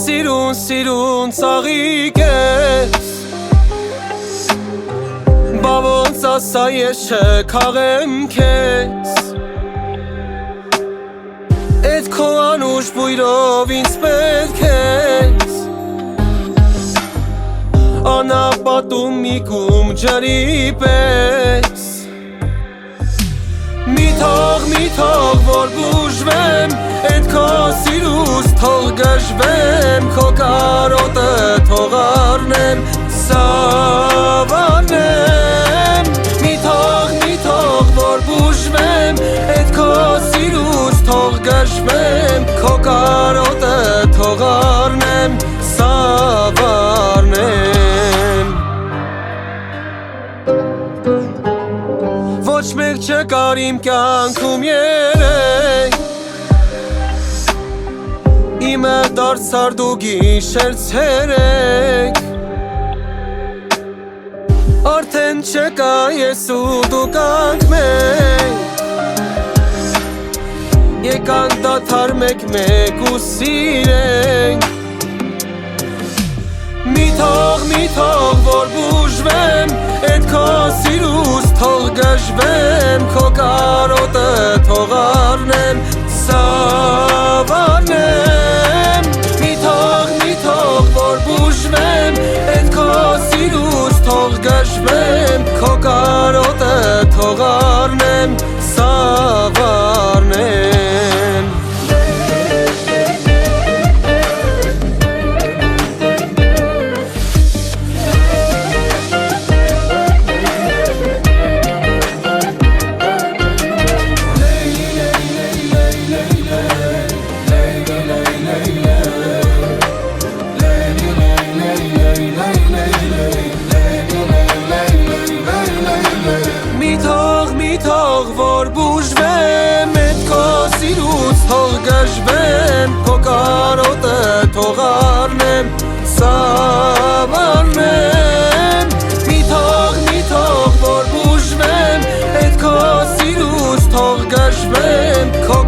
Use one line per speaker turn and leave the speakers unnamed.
Սիրուն ծաղիկ ես Բա ոնց ասա ես չքաղեմ քեզ Էդ քո անուշ բույրով ինձ պետք ես Անապատում մի կում ջրի պես Մի թող որ բուժվեմ Էդ քո սիրուց թող գժվեմ Քո կարոտը թող առնեմ Սավանեմ Մի թող որ բուժվեմ Էդ քո սիրուց թող գժվեմ Քո կարոտը թող առնեմ Սավանեմ Ոչ մեկ չկար իմ կյանքում երեք Իմը դարձար դու գիշեր ցերեկ Արդեն չկա ես ու դու կանք մեկ Եկանք դադար մեկ ու սիրենք Մի թող որ բուժվեմ Էդ քո սիրուց թող գժվեմ Քո կարոտը թող առնեմ Սավանեմ Մի թող որ բուժվեմ Էդ քո սիրուց թող գժվեմ Քո կարոտը թող առնեմ Սավանեմ Մի թող որ բուժվեմ Էդ քո սիրուց թող գժվեմ Քո կարոտը թող առնեմ Սավանեմ Մի թող որ բուժվեմ Էդ քո սիրուց թող գժվեմ Քո